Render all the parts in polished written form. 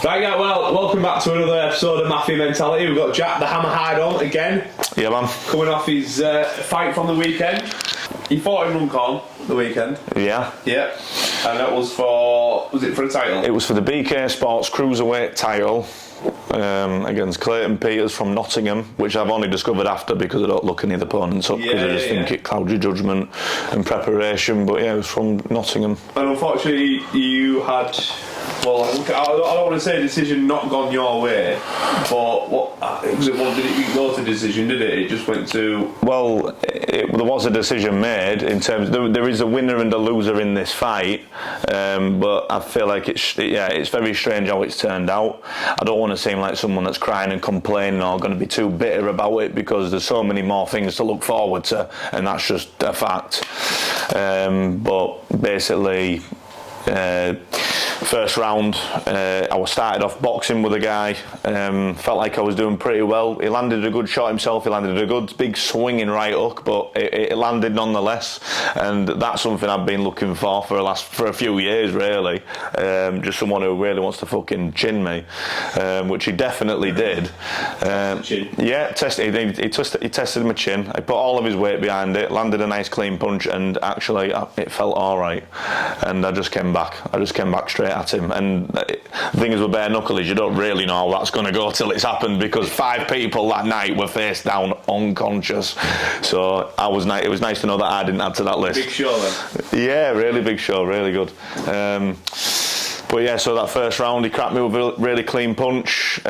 Right, yeah, well, welcome back to another episode of Mafia Mentality. We've got Jack the Hammer Hyde on again. Yeah, man. Coming off his fight from the weekend. He fought in Runcorn the weekend. Yeah. Yeah. And that was for a title? It was for the BK Sports Cruiserweight title against Clayton Peters from Nottingham, which I've only discovered after because I don't look any of the opponents up because I just think it clouds your judgment and preparation. But yeah, it was from Nottingham. And unfortunately, you had... Well, I don't want to say a decision not gone your way, but did it go to decision, did it? It just went to... Well, there was a decision made in terms... There is a winner and a loser in this fight, but I feel like it's very strange how it's turned out. I don't want to seem like someone that's crying and complaining or going to be too bitter about it because there's so many more things to look forward to, and that's just a fact. But basically... First round, I started off boxing with a guy, felt like I was doing pretty well. He landed a good shot himself, he landed a good big swinging right hook, but it landed nonetheless, and that's something I've been looking for a few years really. Just someone who really wants to fucking chin me, which he definitely did. Yeah, he tested my chin, I put all of his weight behind it, landed a nice clean punch, and actually it felt alright, and I just came back straight at him. And the thing is with bare knuckle is you don't really know how that's going to go till it's happened, because 5 people that night were face down unconscious, so it was nice to know that I didn't add to that list. Big show then. Yeah, really big show, really good. But yeah, so that first round he cracked me with a really clean punch.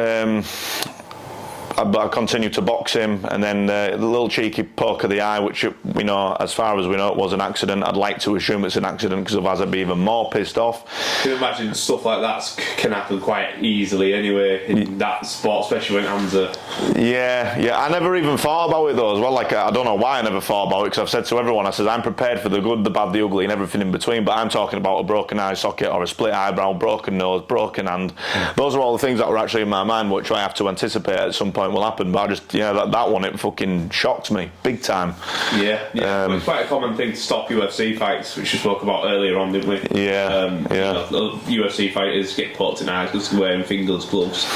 But I continued to box him, and then the little cheeky poke of the eye, which, we know, as far as we know, it was an accident. I'd like to assume it's an accident, because otherwise I'd be even more pissed off. You can imagine stuff like that can happen quite easily anyway in that sport, especially when hands are... Yeah, I never even thought about it though as well. Like, I don't know why I never thought about it, because I've said to everyone, I said I'm prepared for the good, the bad, the ugly, and everything in between, but I'm talking about a broken eye socket or a split eyebrow, broken nose, broken hand. Those are all the things that were actually in my mind, which I have to anticipate at some point will happen. But I just, that one, it fucking shocked me big time. Yeah. Well, it's quite a common thing to stop UFC fights, which we spoke about earlier on, didn't we? Yeah. UFC fighters get poked in eyes because they're wearing fingerless gloves.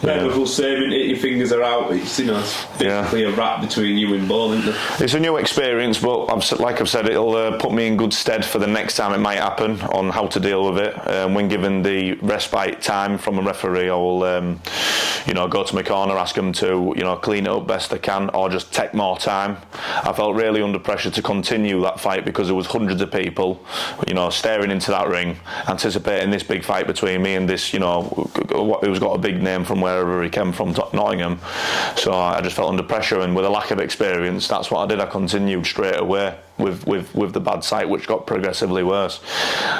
Medical saving, your fingers are out. It's basically a wrap between you and ball, isn't it? It's a new experience, but like I've said, it'll put me in good stead for the next time it might happen on how to deal with it. When given the respite time from a referee, I will, go to my corner, ask them to, clean it up best they can, or just take more time. I felt really under pressure to continue that fight because there was hundreds of people, staring into that ring, anticipating this big fight between me and this, who's got a big name from wherever he came from, Nottingham. So I just felt under pressure, and with a lack of experience, that's what I did. I continued straight away with the bad sight, which got progressively worse.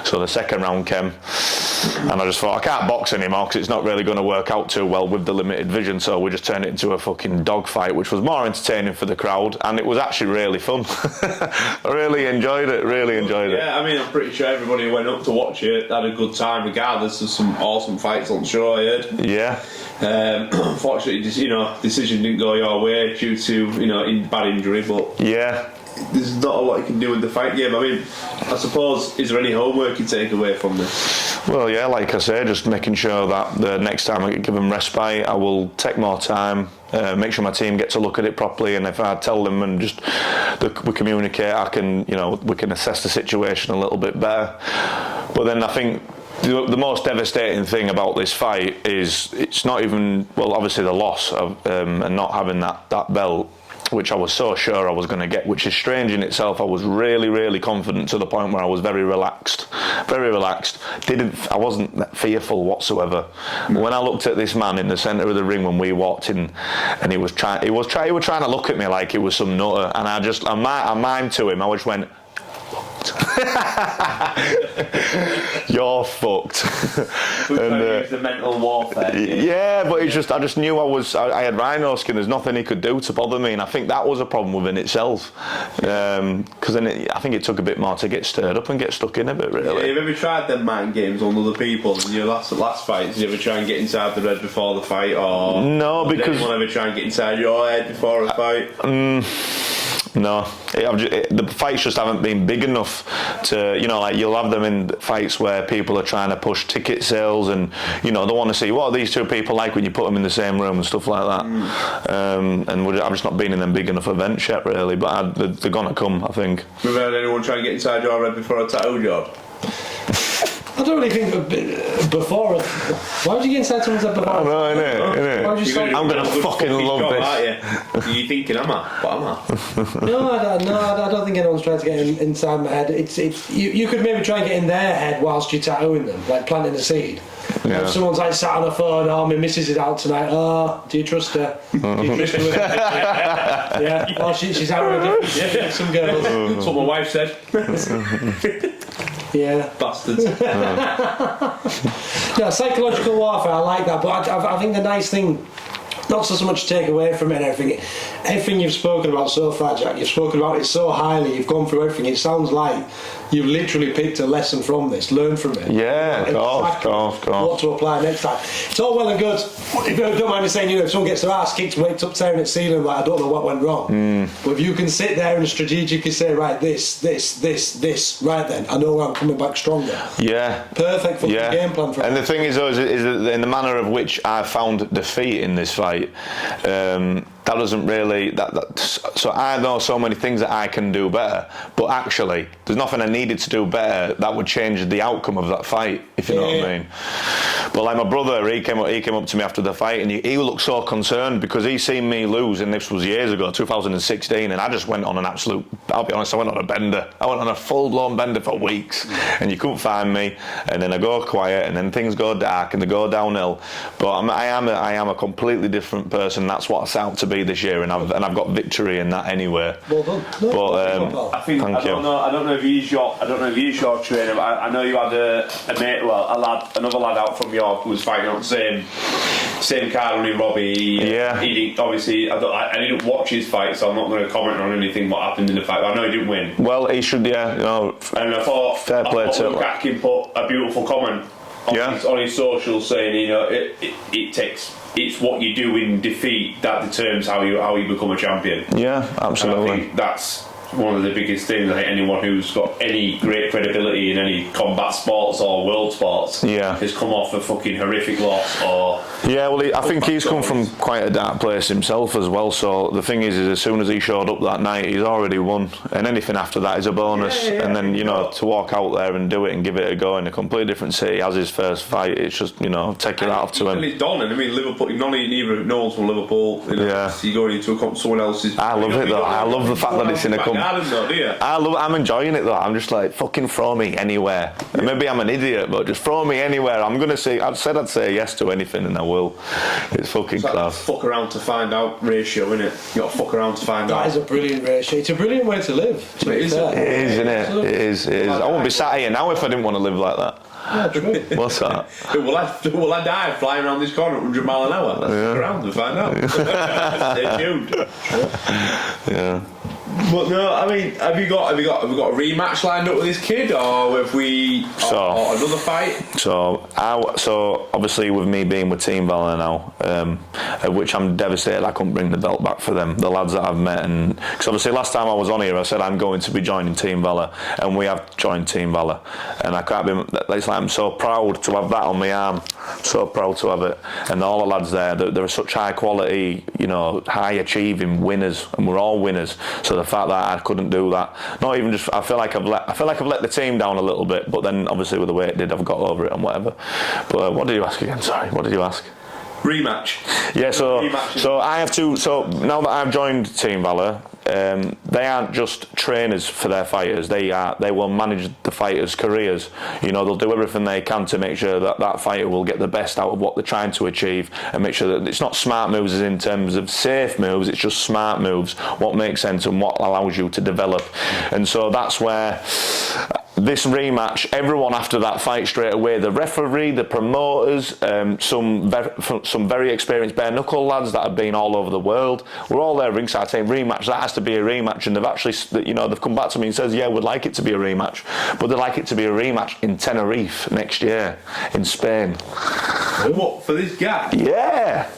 So the second round came, and I just thought, I can't box anymore because it's not really going to work out too well with the limited vision, so we just turned it into a fucking dog fight, which was more entertaining for the crowd, and it was actually really fun. I really enjoyed it. Yeah, I mean, I'm pretty sure everybody who went up to watch it had a good time, regardless of some awesome fights on the show, I heard. Yeah. Unfortunately, decision didn't go your way due to, bad injury, but... Yeah. There's not a lot you can do in the fight game. I mean, I suppose, is there any homework you take away from this? Well, yeah, like I say, just making sure that the next time I give them respite, I will take more time, make sure my team get to look at it properly, and if I tell them and just we communicate, I can, we can assess the situation a little bit better. But then I think the most devastating thing about this fight is it's not even, well, obviously the loss of and not having that belt, which I was so sure I was going to get, which is strange in itself. I was really, really confident to the point where I was very relaxed. I wasn't fearful whatsoever. When I looked at this man in the centre of the ring when we walked in, and he was trying to look at me like it was some nutter, and I mimed to him. I just went, you're fucked. And the mental warfare. Yeah, but it's just, I just knew I had rhino skin. There's nothing he could do to bother me, and I think that was a problem within itself. Because then I think it took a bit more to get stirred up and get stuck in a bit, really. Yeah, have you ever tried them mind games on other people in your last fight? Did you ever try and get inside the red before the fight, or no? Because did anyone ever try and get inside your head before a fight? No, the fights just haven't been big enough to, like you'll have them in fights where people are trying to push ticket sales and, they want to see what are these two people like when you put them in the same room and stuff like that. And I've just not been in them big enough events yet, really, but they're going to come, I think. Have you heard anyone try and get inside your head before a tattoo job? I don't really think before. Why would you get inside someone's head before? I know, innit? Why would you say? I'm gonna fucking love job, this. Aren't you? Are you thinking, am I? But am I? No, I don't think anyone's trying to get inside my head. It's you could maybe try and get in their head whilst you're tattooing them, like planting a seed. Yeah. If someone's like sat on a phone, my missus is out tonight. Oh, do you trust her? Do you trust her? Yeah. Oh, she's out with some girls. That's what my wife said. Yeah. Bastards. Yeah, psychological warfare, I like that, but I think the nice thing, not so much to take away from it and everything you've spoken about so far, Jack, you've spoken about it so highly, you've gone through everything, it sounds like you've literally picked a lesson from this, learned from it. Yeah, of course. What to apply next time. It's all well and good, if you don't mind me saying, if someone gets their ass kicked, wakes up tearing at ceiling, like, I don't know what went wrong. But if you can sit there and strategically say, right, this, right then, I know where I'm coming back stronger. Yeah. Perfect for the game plan for And the thing is, though, is that in the manner of which I found defeat in this fight, that doesn't really so I know so many things that I can do better, but actually there's nothing I needed to do better that would change the outcome of that fight, if you know what I mean. But like my brother, he came up to me after the fight and he looked so concerned because he seen me lose, and this was years ago, 2016, and I just went on an absolute, I'll be honest, I went on a bender. I went on a full-blown bender for weeks, and you couldn't find me, and then I go quiet, and then things go dark and they go downhill. But I am a completely different person. That's what I set out to be this year, and I've got victory in that anyway. Well done. But I think I don't know if he's your trainer. But I know you had a mate, another lad out from York who was fighting on the same card with Robbie. He didn't, obviously, I didn't watch his fight, so I'm not going to comment on anything what happened in the fight. But I know he didn't win. Well, he should, And I thought fair play to Luke Atkin put a beautiful comment on his socials saying, it's what you do in defeat that determines how you become a champion. Yeah, absolutely. And I think that's one of the biggest things. I think anyone who's got any great credibility in any combat sports or world sports has come off a fucking horrific loss or... Yeah, well, I think he's come from quite a dark place himself as well, so the thing is as soon as he showed up that night, he's already won, and anything after that is a bonus. And then, to walk out there and do it and give it a go in a completely different city as his first fight, it's just, take it off to him. And it's done, and I mean, Liverpool, no one's from Liverpool, so you're going into someone else's... I love it though, I love the fact that it's in a company. I'm enjoying it though. I'm just like, fucking throw me anywhere. And maybe I'm an idiot, but just throw me anywhere. I'm gonna say, I'd say yes to anything, and I will. It's fucking class. Fuck around to find out ratio, innit? You got to fuck around to find out. That is a brilliant ratio. It's a brilliant way to live. It is, isn't it? It is. I wouldn't be sat here now if I didn't want to live like that. Yeah, true. What's that? Will I die flying around this corner at 100 mile an hour? Let's fuck around and find out. Stay tuned. Yeah. But no, I mean, have you got a rematch lined up with this kid, or have we or another fight? So obviously with me being with Team Valor now, which I'm devastated I couldn't bring the belt back for them, the lads that I've met, and because obviously last time I was on here I said I'm going to be joining Team Valor, and we have joined Team Valor, and I can't be. It's like I'm so proud to have that on my arm, so proud to have it, and all the lads there, they're such high quality, high achieving winners, and we're all winners. So the fact that I couldn't do that, not even just, I feel like I've let the team down a little bit, but then obviously with the way it did, I've got over it and whatever. But what did you ask again? Sorry, what did you ask? Rematch. Yeah, so I have to. So now that I've joined Team Valor, they aren't just trainers for their fighters. They will manage the fighters' careers. They'll do everything they can to make sure that fighter will get the best out of what they're trying to achieve, and make sure that it's not smart moves as in terms of safe moves. It's just smart moves. What makes sense and what allows you to develop. And so that's where. This rematch, everyone after that fight straight away, the referee, the promoters, some very experienced bare knuckle lads that have been all over the world, we're all there ringside saying rematch, that has to be a rematch, and they've actually, they've come back to me and says, yeah, we'd like it to be a rematch, but they'd like it to be a rematch in Tenerife next year, in Spain. What, for this guy? Yeah.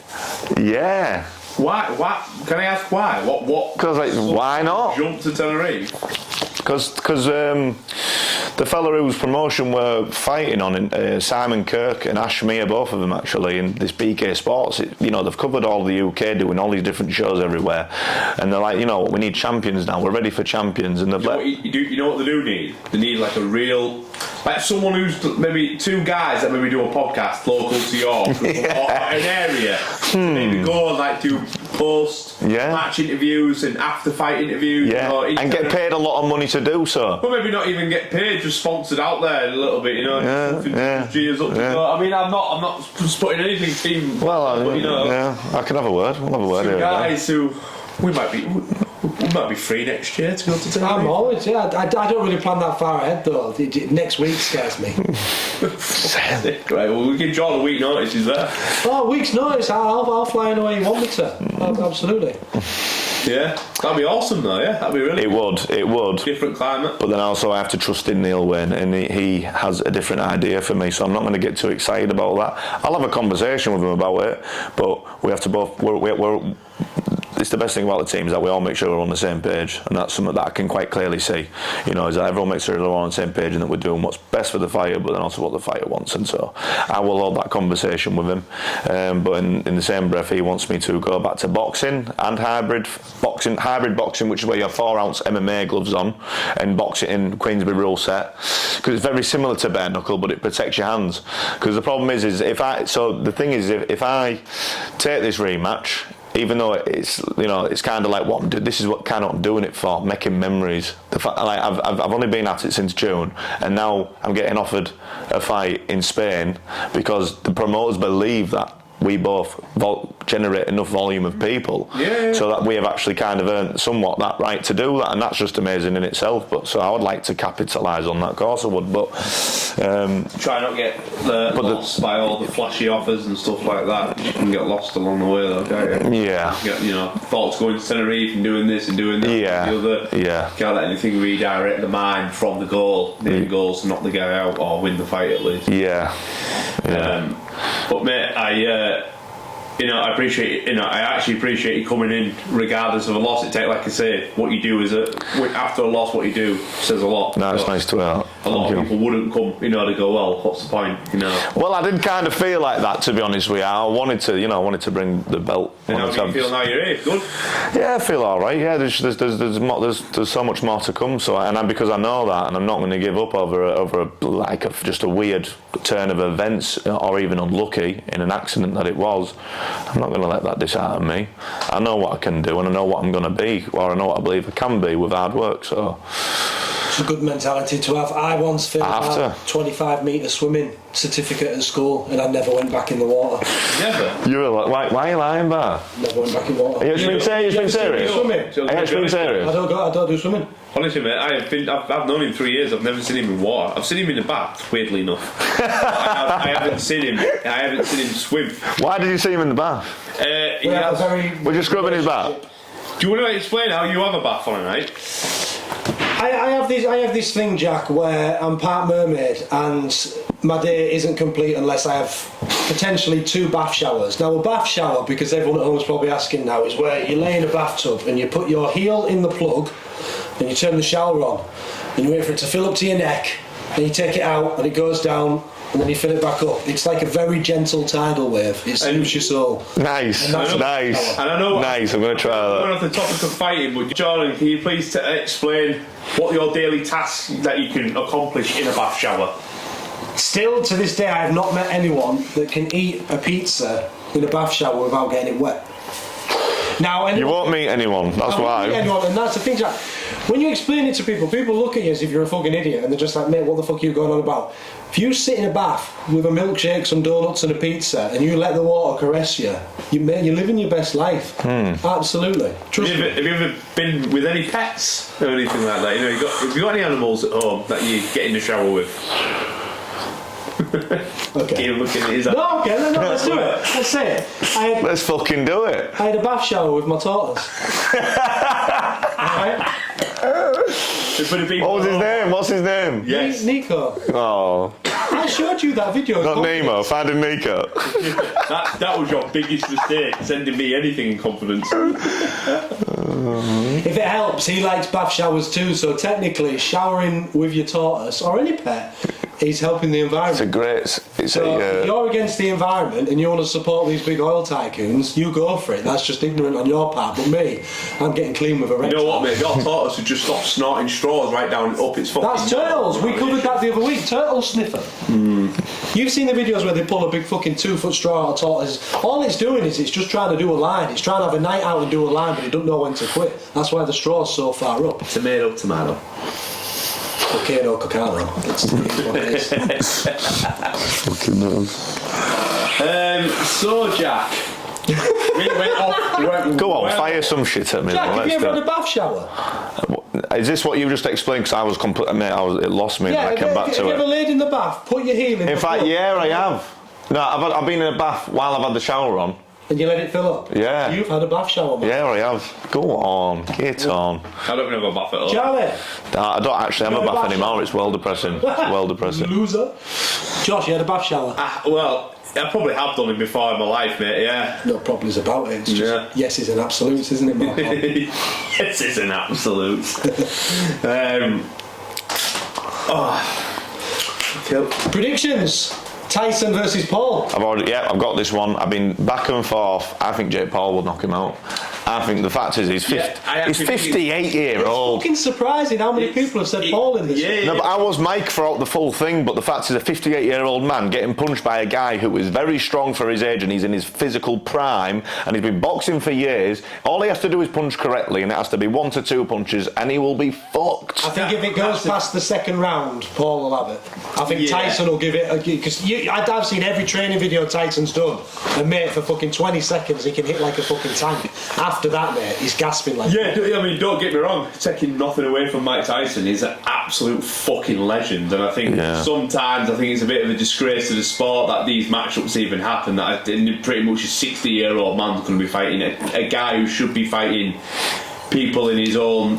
Why? Can I ask why? What? Because why not? Jump to Tenerife. Because the fella whose promotion we're fighting on, Simon Kirk and Ash Meir, both of them actually, in this BK Sports, they've covered all the UK, doing all these different shows everywhere, and they're like, we need champions now. We're ready for champions, and they've you know what they do need? They need like a real, like someone who's maybe two guys that maybe do a podcast local to York or an area, to maybe go and like do post match interviews and after fight interviews, and get paid a lot of money to do so. Well, maybe not even get paid, just sponsored out there a little bit, Cheers up. I mean, I'm not putting anything team. Well, I can have a word. We'll have a word two here. Guys who we might be free next year to go to Tenerife. I'm always, I don't really plan that far ahead though. Next week scares me. Right, well, we give John a week notice, is there? Oh, a week's notice, I'll fly in the way you want me to. Absolutely. Yeah, that'd be awesome though, yeah? That'd be really It would. Different climate. But then also I have to trust in Neil Wayne, and he has a different idea for me, so I'm not going to get too excited about that. I'll have a conversation with him about it, but we have to both... It's the best thing about the team is that we all make sure we're on the same page, and that's something that I can quite clearly see. Is that everyone makes sure they're all on the same page and that we're doing what's best for the fighter, but then also what the fighter wants. And so I will hold that conversation with him. But in the same breath, he wants me to go back to boxing and hybrid boxing, which is where you have 4-ounce MMA gloves on, and box it in Queensberry rule set, because it's very similar to bare knuckle, but it protects your hands. Because the problem is if I take this rematch, even though it's kind of like this is what kind of I'm doing it for, making memories. The fact, like I've only been at it since June, and now I'm getting offered a fight in Spain because the promoters believe that we both generate enough volume of people, so that we have actually kind of earned somewhat that right to do that, and that's just amazing in itself. But so I would like to capitalise on that, of course I would, but try not get lost by all the flashy offers and stuff like that. You can get lost along the way though, can't you? Get, thoughts going to Tenerife and doing this and doing that and the other. Can't let anything redirect the mind from the goal. The goal's to knock the guy out or win the fight at least. But mate, I appreciate. I actually appreciate you coming in, regardless of a loss. Like I say, what you do is after a loss, what you do says a lot. No, it's nice to hear. A lot of people wouldn't come, to go. Well, what's the point, Well, I did kind of feel like that, to be honest with you. I wanted to bring the belt. And how do you feel now you're here? Good. Yeah, I feel all right. Yeah, there's so much more to come. So, because I know that, and I'm not going to give up over just a weird turn of events, or even unlucky in an accident that it was. I'm not going to let that dishearten me. I know what I can do, and I know what I'm going to be, or I know what I believe I can be with hard work. So it's a good mentality to have. I once failed a 25-metre swimming certificate at school, and I never went back in the water. Never? You were like, why are you lying, Bar? Never went back in water. Are you actually being serious? Are you actually being serious? I don't do swimming. Honestly, mate, I've known him 3 years. I've never seen him in water. I've seen him in the bath, weirdly enough. I haven't seen him swim. Why did you see him in the bath? Were you scrubbing his bath? Do you want to explain how you have a bath on a night? I have this thing, Jack, where I'm part mermaid, and my day isn't complete unless I have potentially 2 bath showers. Now, a bath shower, because everyone at home is probably asking now, is where you lay in a bathtub and you put your heel in the plug and you turn the shower on and you wait for it to fill up to your neck and you take it out and it goes down and then you fill it back up. It's like a very gentle tidal wave. It soothes your soul. Nice. And I know. Nice. I'm going to try that. We're off the topic of fighting, but Jordan, can you please explain what your daily tasks that you can accomplish in a bath shower? Still to this day, I have not met anyone that can eat a pizza in a bath shower without getting it wet. Now, you won't meet anyone. That's why. And that's the thing, Jack. When you explain it to people look at you as if you're a fucking idiot, and they're just like, mate, what the fuck are you going on about? If you sit in a bath with a milkshake, some donuts and a pizza, and you let the water caress you, you're living your best life. Absolutely. Trust me. Have you ever been with any pets or anything like that? Have you got any animals at home that you get in the shower with? Okay. You're looking at his eye. No, let's do it. Let's say it. Let's fucking do it. I had a bath shower with my tortoise. Alright? What's his name? Yes. Nico. Oh. I showed you that video. Not Nemo, Finding Nico. that was your biggest mistake, sending me anything in confidence. If it helps, he likes bath showers too, so technically showering with your tortoise or any pet is helping the environment. If you're against the environment and you want to support these big oil tycoons, you go for it. That's just ignorant on your part. But me, I'm getting clean with a reptile. You know what, mate? Your tortoise would just stop snorting straws right down up its fucking... That's turtles. We covered that the other week. Turtle sniffer. You've seen the videos where they pull a big fucking 2-foot straw out of tortoises. All it's doing is it's just trying to do a line. It's trying to have a night out and do a line, but it doesn't know when to quit. That's why the straw's so far up. Tomato. Volcano, cacao. It's what it is. Fucking knows. So, Jack. We went off. Go on, fire some shit at me. Jack, have you ever had a bath shower? Is this what you just explained? Because I was completely, mate, it lost me. Yeah, I came back to have you it. ever laid in the bath, put your heel in fact, yeah, I have. No, I've been in a bath while I've had the shower on. And you let it fill up? Yeah. You've had a bath shower, man. Yeah, I have. Go on, get on. I don't even have a bath at all. Charlie? I don't actually have a bath anymore. It's well depressing. It's well depressing. Loser. Josh, you had a bath shower? Well, I probably have done it before in my life, mate, yeah. No problems about it. It's just, yes is an absolute, isn't it, Mark? Yes is an absolute. Predictions. Tyson versus Paul. I've got this one. I've been back and forth. I think Jake Paul will knock him out. I think the fact is he's 58 year old. It's fucking surprising how many people have said Paul in this. Yeah. No, but I was Mike throughout the full thing, but the fact is a 58 year old man getting punched by a guy who is very strong for his age and he's in his physical prime and he's been boxing for years. All he has to do is punch correctly and it has to be 1 to 2 punches and he will be fucked. I think if it goes past the second round, Paul will have it. I think Tyson will give it, because I've seen every training video Tyson's done, and mate, for fucking 20 seconds he can hit like a fucking tank. After that, mate, he's gasping like... Yeah, I mean, don't get me wrong, taking nothing away from Mike Tyson, he's an absolute fucking legend, and I think sometimes I think it's a bit of a disgrace to the sport that these matchups even happen, that pretty much a 60-year-old man's going to be fighting a guy who should be fighting people in his own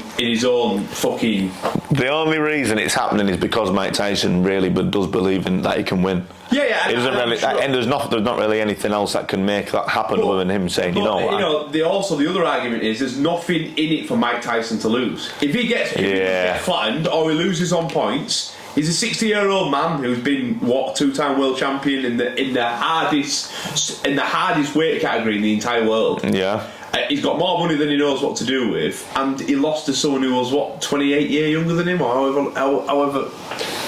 fucking... The only reason it's happening is because Mike Tyson really does believe in that he can win. Yeah. He doesn't really, and there's not really anything else that can make that happen other than him saying, you know what. The other argument is there's nothing in it for Mike Tyson to lose. If he gets flattened or he loses on points, he's a 60-year-old man who's been 2-time world champion in the hardest weight category in the entire world. Yeah. He's got more money than he knows what to do with, and he lost to someone who was 28 years younger than him, or however.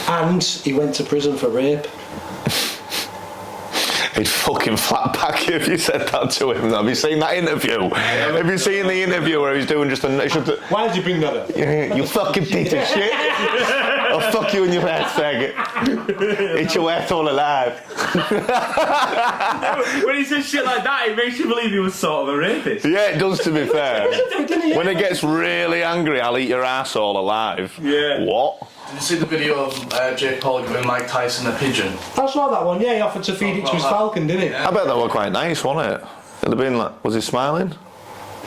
And he went to prison for rape. He'd fucking flat back you if you said that to him. Have you seen that interview? Have you seen the interview where he's doing just a... Why did you bring that up? You fucking piece of shit. I'll fuck you in your ass, faggot. Eat your ass all alive. When he says shit like that, it makes you believe he was sort of a rapist. Yeah, it does, to be fair. When it gets really angry, I'll eat your ass all alive. Yeah. What? Did you see the video of Jake Paul giving Mike Tyson a pigeon? I saw that one, yeah, he offered to feed it to his falcon, didn't he? Yeah. I bet that were quite nice, wasn't it? It'd have been like, was he smiling?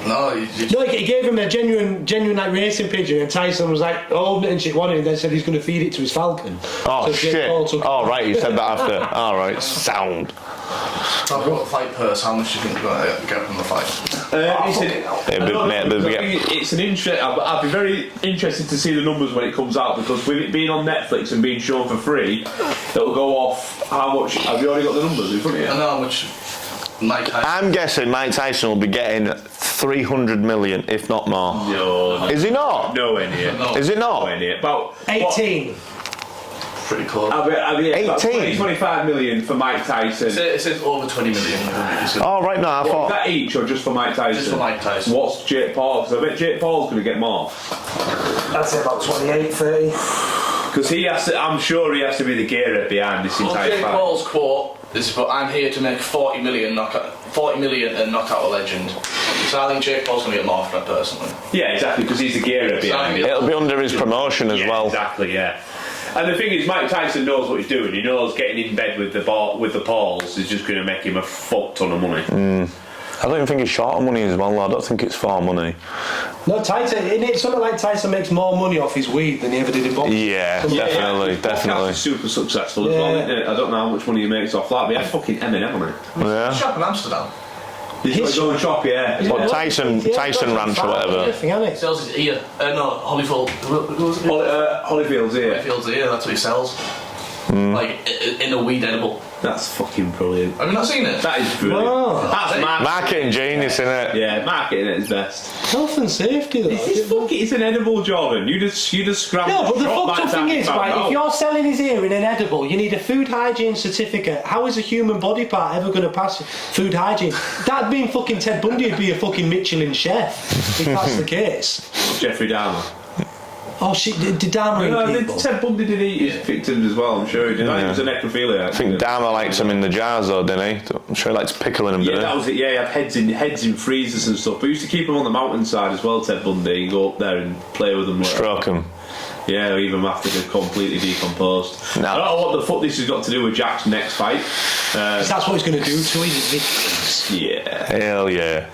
No, he gave him a genuine like racing pigeon, and Tyson was like holding it and shit, wanted it, and then said he's going to feed it to his falcon. Oh, so shit. Oh, right, you said that after. All right, sound. Talk about the fight purse, how much do you think you're going to get from the fight? It's an interest. I'd be very interested to see the numbers when it comes out, because with it being on Netflix and being shown for free, it'll go off how much. Have you already got the numbers in front of you? I know how much Mike Tyson... I'm guessing Mike Tyson will be getting 300 million, if not more. No. Is he not? Nowhere near. No. Is it not? Nowhere near. About 18. Pretty close. I'll be 18? 25 million for Mike Tyson. It says over 20 million. Oh, right, no, I thought... Is that each or just for Mike Tyson? Just for Mike Tyson. What's Jake Paul? Because I bet Jake Paul's going to get more. I'd say about 28, 30. Because he has to, I'm sure he has to be the gearer behind this entire Jake fight. Paul's quote is, "But I'm here to make 40 million and knock out a legend." So I think Jake Paul's going to get more for that personally. Yeah, exactly, because he's the gearer behind it. It'll be under his promotion as well. Exactly, yeah. And the thing is, Mike Tyson knows what he's doing. He knows getting in bed with the Pauls is just going to make him a fuck ton of money. I don't even think he's short on money as well. I don't think it's for money. No, Tyson. It's something like Tyson makes more money off his weed than he ever did in boxing. Yeah, definitely. He's super successful as well, isn't it? I don't know how much money he makes off that, but he had fucking M&M on it. Yeah. Shop in Amsterdam. He's got his own shop, yeah. But Tyson Ranch or whatever. He sells his ear. No, Holyfield. Holyfield's ear. Holyfield's ear, that's what he sells. Like, in a weed edible. That's fucking brilliant. Have you not seen it? That is brilliant. Oh. That's marketing genius, isn't it? Yeah, marketing at its best. Health and safety, though. It's an edible, Jordan. You just grab. No, but the fucked up thing is, right, if you're selling his ear in an edible, you need a food hygiene certificate. How is a human body part ever going to pass food hygiene? That being fucking Ted Bundy would be a fucking Michelin chef, if that's the case. Jeffrey Dahmer. Oh shit, did Dahmer eat people? Ted Bundy did eat his victims as well, I'm sure he did. I think it was a necrophiliac. I think Dahmer likes them in the jars though, didn't he? I'm sure he likes pickling them, didn't he? Yeah, that was it, yeah, he had heads in freezers and stuff. But he used to keep them on the mountainside as well, Ted Bundy, and go up there and play with them. Stroke them. Yeah, or even after they're completely decomposed. No. I don't know what the fuck this has got to do with Jack's next fight. That's what he's going to do to his victims. Yeah. Hell yeah.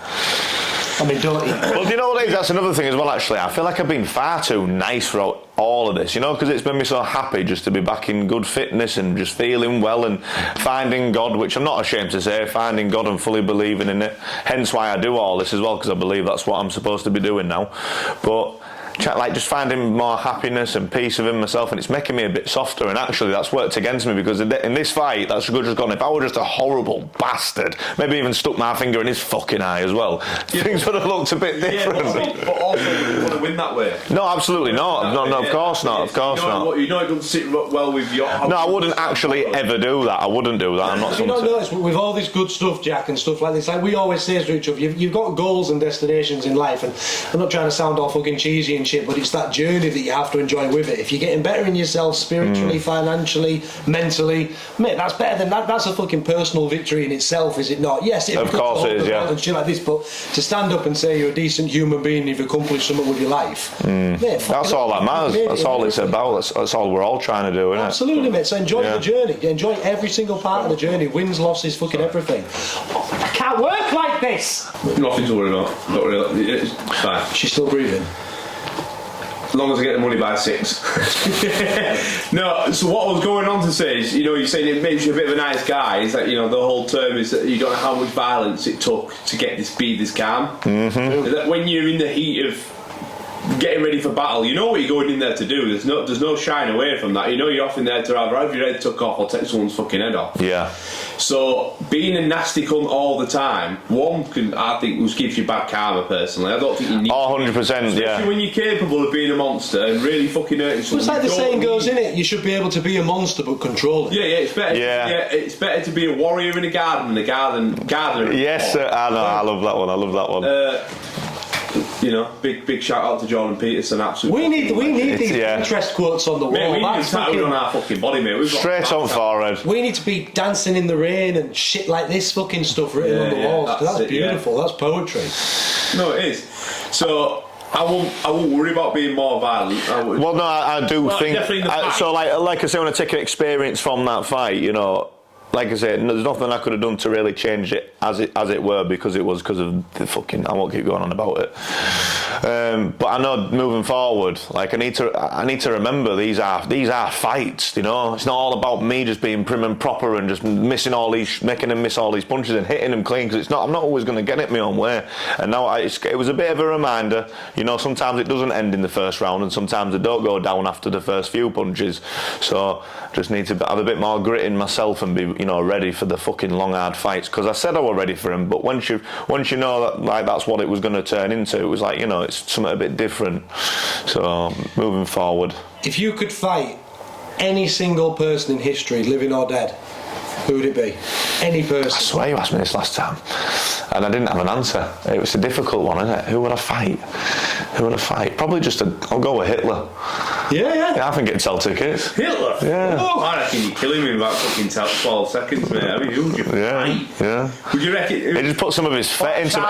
I mean, don't he? Well, do you know what it is? That's another thing as well, actually. I feel like I've been far too nice throughout all of this, you know, because it's made me so happy just to be back in good fitness and just feeling well and finding God, which I'm not ashamed to say, finding God and fully believing in it. Hence why I do all this as well, because I believe that's what I'm supposed to be doing now. But like just finding more happiness and peace within myself, and it's making me a bit softer, and actually that's worked against me, because in this fight that's just gone, if I were just a horrible bastard, maybe even stuck my finger in his fucking eye as well, things would have looked a bit different. Yeah, but also you want to win that way. No, absolutely not. No, of course not. Of course not. You know it doesn't sit well with your... No, I wouldn't actually ever do that. I wouldn't do that. I'm not. You don't notice with all this good stuff, Jack, and stuff like this, like we always say to each other, you've got goals and destinations in life, and I'm not trying to sound all fucking cheesy and shit, but it's that journey that you have to enjoy with it. If you're getting better in yourself spiritually, financially, mentally, mate, that's better than that. That's a fucking personal victory in itself, is it not? Yes, of course it is, yeah. And shit like this, but to stand up and say you're a decent human being, you've accomplished something with your life, mate, that's all that matters. That's all it's about. That's all we're all trying to do, isn't it? Absolutely, mate. So enjoy the journey. Enjoy every single part of the journey. Wins, losses, fucking everything. I can't work like this. Nothing to worry about. Not really. It's fine. She's still breathing. As long as I get the money by 6. No, so what I was going on to say is, you know, you're saying it makes you a bit of a nice guy. Is that, you know, the whole term is that you don't know how much violence it took to get this calm. Mm-hmm. That when you're in the heat of getting ready for battle, you know what you're going in there to do. There's no shying away from that. You know you're off in there to either have your head took off or take someone's fucking head off. Yeah. So being a nasty cunt all the time, I think gives you bad karma personally. I don't think you need. 100%. Especially when you're capable of being a monster and really fucking hurting someone. It's like the saying goes, in it. You should be able to be a monster but control it. Yeah, it's better. Yeah. It's better to be a warrior in a garden than a gardener. Yes, I know. I love that one. You know, big shout out to Jordan Peterson. Absolutely. We need these interest quotes on the wall. Mate, we need to tattoo on our fucking body, mate. Straight on forehead. We need to be dancing in the rain and shit like this fucking stuff written on the walls. That's beautiful. That's poetry. No, it is. So I won't worry about being more violent. Well, no, I do think. So, like I say, when I take an experience from that fight, you know. Like I said, there's nothing I could have done to really change it as it were, because of the fucking. I won't keep going on about it. But I know moving forward, like I need to remember these are fights. You know, it's not all about me just being prim and proper and just making them miss all these punches and hitting them clean, because it's not. I'm not always going to get it my own way. And now it was a bit of a reminder. You know, sometimes it doesn't end in the first round, and sometimes it don't go down after the first few punches. So just need to have a bit more grit in myself and be, you know, ready for the fucking long hard fights, because I said I was ready for him, but once you know that, like, that's what it was going to turn into, it was like, you know, it's something a bit different. So moving forward, if you could fight any single person in history, living or dead, who would it be? Any person. I swear you asked me this last time and I didn't have an answer. It was a difficult one, isn't it? Who would I fight? Probably I'll go with Hitler. Yeah, I think it'd sell tickets. Hitler? Yeah. Oh, I reckon you're killing me in about fucking 12 seconds, mate. I mean, who would you fight? Yeah. Would you reckon... He'll just put some of his fat into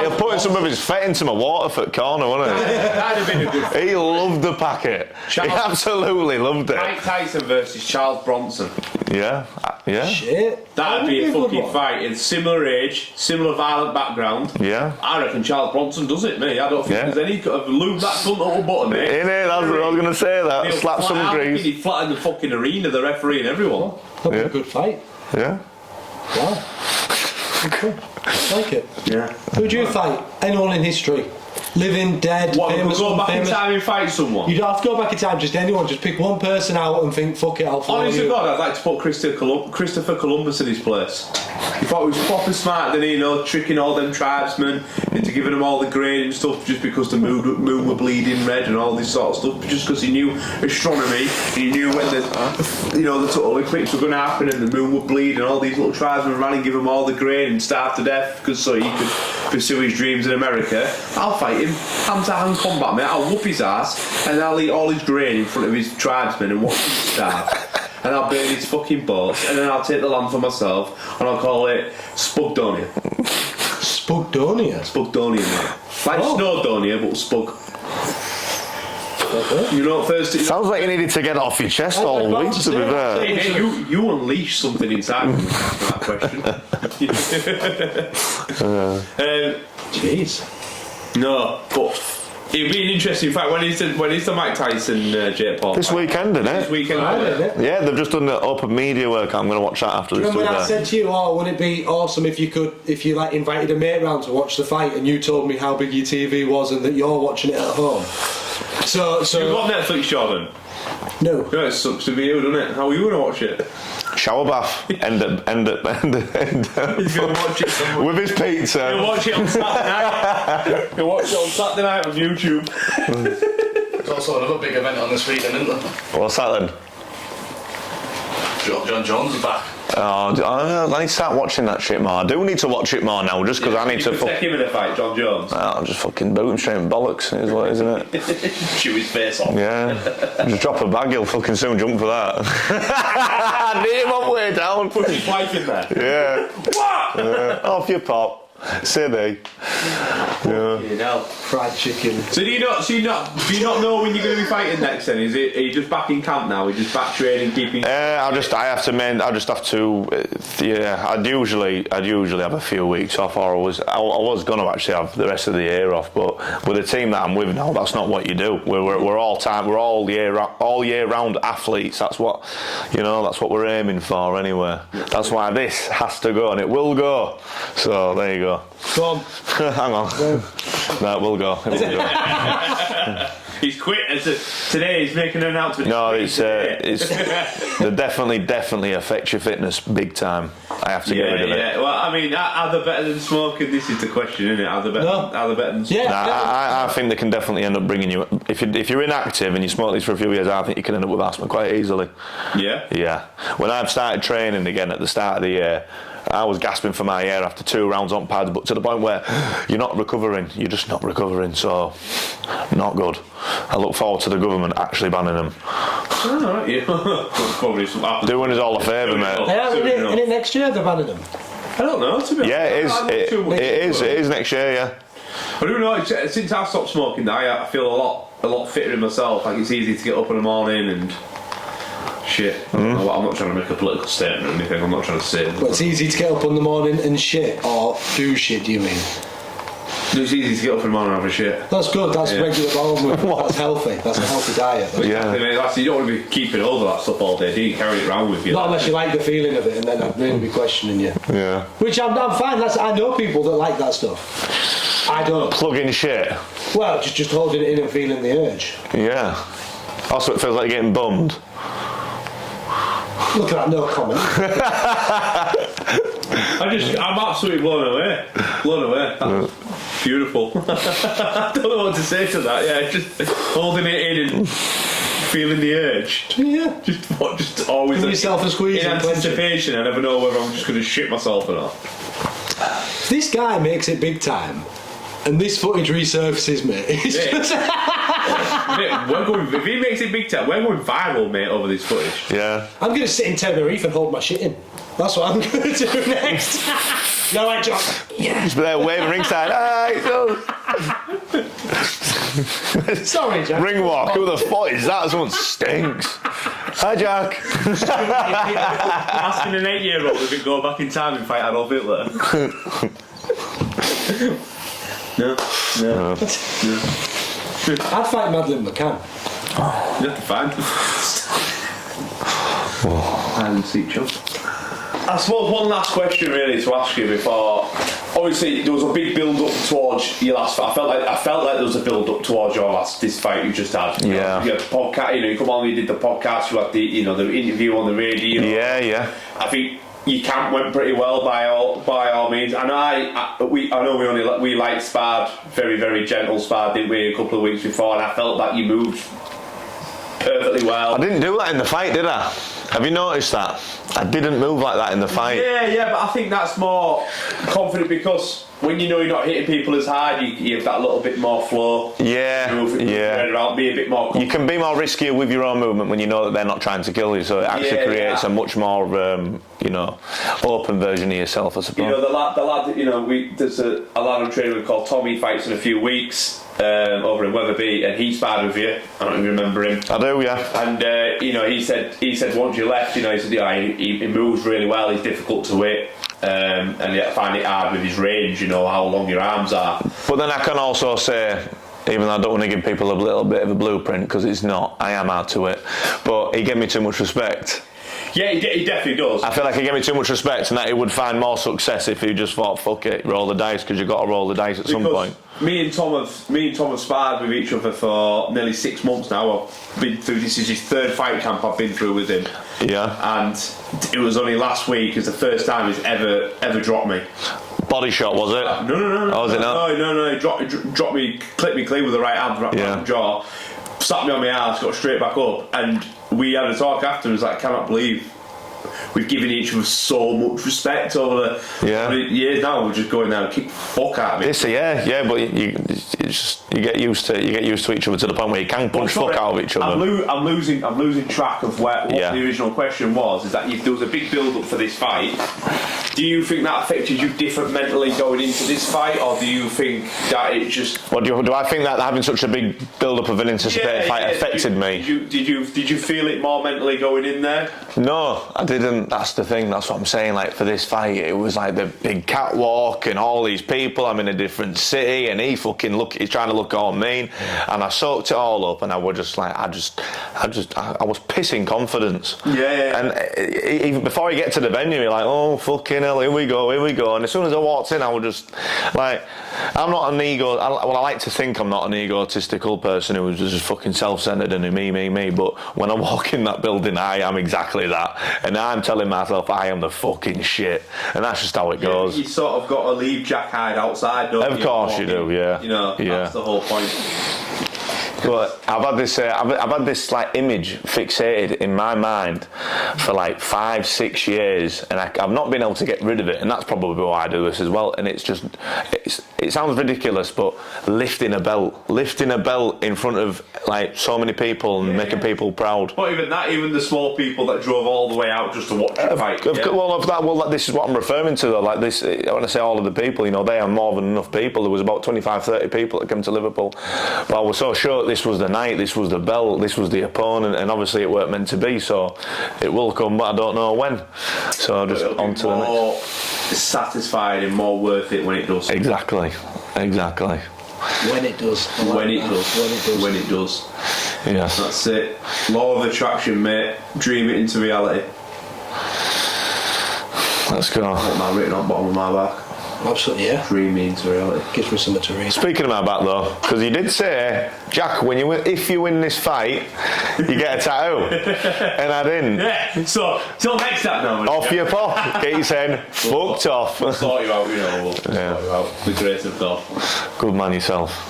my Waterford corner, wouldn't he? That'd have been a good fight. He loved the packet. He absolutely loved it. Mike Tyson versus Charles Bronson. Yeah. Yeah. Shit. That'd be a good fucking one. fight. In similar age, similar violent background. Yeah. I reckon Charles Bronson does it, mate. I don't think there's any lube that cunt little button, mate. In it, I was going to say that. He'll Slap some grease. He'd flatten the fucking arena, the referee and everyone. That'd be a good fight. Yeah. Wow. Okay. I like it. Yeah. Who do you fight? Anyone in history? Living, dead, What, famous, go back unfamous? in time and fight someone? You don't have to go back in time, just anyone. Just pick one person out and think, fuck it, I'll follow Honest you. to God, I'd like to put Christopher Columbus in his place. He thought he was proper smart, didn't he? You know, tricking all them tribesmen into giving them all the grain and stuff just because the moon were bleeding red and all this sort of stuff. Just because he knew astronomy and he knew when the total eclipse were going to happen and the moon would bleed and all these little tribesmen ran and give him all the grain and starve to death because so he could pursue his dreams in America. I'll fight him hand-to-hand combat, mate. I'll whoop his ass and I'll eat all his grain in front of his tribesmen and watch him starve. And I'll burn his fucking boats, and then I'll take the land for myself, and I'll call it Spugdonia. Spugdonia? Spugdonia, mate. Like Snowdonia, but Spug. Okay. You know, first... Sounds like you needed to get it off your chest all week, to be fair. Hey, mate, you unleashed something inside me after that question. Jeez. No, but... It'd be an interesting fact. When is the Mike Tyson Jake Paul? This weekend, isn't it? This weekend, Yeah, they've just done the open media work. I'm going to watch that after this. Remember when I said to you, wouldn't it be awesome if you like invited a mate round to watch the fight, and you told me how big your TV was and that you're watching it at home. So you've got Netflix, Jordan? No. Yeah, it sucks to be you, doesn't it? How are you going to watch it? Shower bath. End up. He's going to watch it with his pizza. He'll watch it on Saturday night. He'll watch it on Saturday night on YouTube. There's also another big event on this weekend, isn't there? What's that then? John Jones is back. I need to start watching that shit more. I do need to watch it more now, just because I need to. Take him in a fight, John Jones. I'll just fucking boot him straight in bollocks, isn't it? Chew his face off. Yeah. Just drop a bag, he'll fucking soon jump for that. I need him on way down. Put his wife in there. Yeah. What? Off your pop. Silly. Yeah. Fried chicken. So do you not know when you're going to be fighting next? Then are you just back in camp now? Are you just back training, keeping? I'd have to. Yeah, I'd usually have a few weeks off, or I was going to actually have the rest of the year off. But with the team that I'm with now, that's not what you do. We're all year round athletes. That's what we're aiming for anyway. That's why this has to go, and it will go. So there you go. Go on. Hang on. No, it will go. He's quit. Today he's making an announcement. No, it's they definitely affect your fitness big time. I have to get rid of it. Yeah. Well, I mean, are they better than smoking? This is the question, isn't it? Are they better than smoking? I think they can definitely end up bringing you. If you're inactive and you smoke these for a few years, I think you can end up with asthma quite easily. Yeah. Yeah. When I've started training again at the start of the year, I was gasping for my air after 2 rounds on pads, but to the point where you're not recovering. You're just not recovering, so not good. I look forward to the government actually banning them. Oh, yeah. Doing us all a favour, mate. Isn't it next year they're banning them? I don't know, to be honest. Yeah, it is next year, yeah. I don't know, since I've stopped smoking, I feel a lot fitter in myself. Like, it's easy to get up in the morning and shit. I'm not trying to make a political statement or anything. I'm not trying to say it. But it's easy to get up in the morning and shit, or do shit, do you mean? It's easy to get up in the morning and have a shit. That's good, that's regular bowel movement. That's healthy. That's a healthy diet. Yeah. You don't want to be keeping all of that stuff all day, do you? Carry it around with you. Not unless you like the feeling of it, and then I'd really be questioning you. Yeah. Which I'm fine. I know people that like that stuff. I don't. Plugging shit. Well, just holding it in and feeling the urge. Yeah. Also, it feels like you're getting bummed. Look at that, no comment. I'm absolutely blown away. That's beautiful. I don't know what to say to that. Yeah, just holding it in and feeling the urge. Yeah. Just always Give yourself a squeeze in and anticipation. I never know whether I'm just going to shit myself or not. This guy makes it big time, and this footage resurfaces, mate. It's just... Mate, if he makes it big time, we're going viral, mate, over this footage. Yeah. I'm going to sit in Tenerife and hold my shit in. That's what I'm going to do next. No, I Jack. Yeah. Just there waving ringside. Aye, Sorry, Jack. Ring walk. Who the fuck is that? Someone stinks. Hi, Jack. Asking an 8-year-old if he'd go back in time and fight Adolf Hitler. No. I'd fight Madeleine McCann. Yeah, fine. And see Chuck. I suppose one last question really to ask you before. Obviously, there was a big build-up towards your last fight. I felt like there was a build-up towards this fight you just had. You had the podcast. You come on, you did the podcast. You had the interview on the radio. Yeah. I think your camp went pretty well by all means. And I know we liked Spard, very very gentle Spard, didn't we? A couple of weeks before, and I felt that you moved perfectly well. I didn't do that in the fight, did I? Have you noticed that? I didn't move like that in the fight. Yeah, but I think that's more confident because when you know you're not hitting people as hard, you have that little bit more flow. Yeah. Around, be a bit more confident. You can be more riskier with your own movement when you know that they're not trying to kill you, so it actually creates a much more, open version of yourself, I suppose. The lad, there's a lad I'm training with called Tommy, fights in a few weeks. Over in Wetherby, and he sparred with you. I don't even remember him. I do, yeah. And he said once you left, he said he moves really well. He's difficult to hit, and I find it hard with his range. How long your arms are. But then I can also say, even though I don't want to give people a little bit of a blueprint because it's not, I am hard to it. But he gave me too much respect. Yeah, he definitely does. I feel like he gave me too much respect, and that he would find more success if he just thought, fuck it, roll the dice, because you've got to roll the dice at some point. Me and Tom have sparred with each other for nearly 6 months now. I've been through, this is his third fight camp I've been through with him. Yeah. And it was only last week is the first time he's ever dropped me. Body shot, was it? No. Oh, was it not? No. He dropped me, clipped me clean with the right hand, right jaw, slapped me on my ass, got straight back up, and we had a talk after. He was like, I cannot believe we've given each other so much respect over the years now. We're just going there and kick the fuck out of me. But you get used to each other to the point where you can punch fuck out of each other. I'm losing track of what the original question was. Is that there was a big build up for this fight? Do you think that affected you different mentally going into this fight, or do you think that it just? Do I think that having such a big build up of an anticipated fight affected me? Did you feel it more mentally going in there? No, I didn't. That's the thing. That's what I'm saying. Like for this fight, it was like the big catwalk and all these people. I'm in a different city, and he's trying to look all mean, and I soaked it all up, and I was just like, I was pissing confidence. Yeah. And even before you get to the venue, you're like, oh fucking hell, here we go. And as soon as I walked in, I was just like, I'm not an ego. I like to think I'm not an egotistical person who was just fucking self-centered and me. But when I walk in that building, I am exactly that, and I'm telling myself I am the fucking shit, and that's just how it goes. You sort of got to leave Jack Hyde outside, don't you? Of course you do, yeah. That's the whole point. But I've had this like image fixated in my mind for like 5-6 years, and I've not been able to get rid of it, and that's probably why I do this as well. And it sounds ridiculous, but lifting a belt in front of like so many people and making people proud. Not even that, even the small people that drove all the way out just to watch you fight. This is what I'm referring to though. Like this, when I say all of the people, they are more than enough people. There was about 25-30 people that came to Liverpool, but I was so sure this was the night, this was the belt, this was the opponent, and obviously it weren't meant to be, so it will come, but I don't know when. So just on to the next. More satisfying and more worth it when it does. Exactly. When it does. When it does. Yeah. That's it. Law of attraction, mate. Dream it into reality. Let's go. I want that written on the bottom of my back. Absolutely, yeah. Dream me into reality. Gives me something to read. Speaking of my back though, because you did say, Jack, if you win this fight, you get a tattoo, and I didn't. Yeah. So till next time, now. Off your pop. Get you saying, fucked off. We'll sort you out. We'll sort you out. The grace of God. Good man yourself.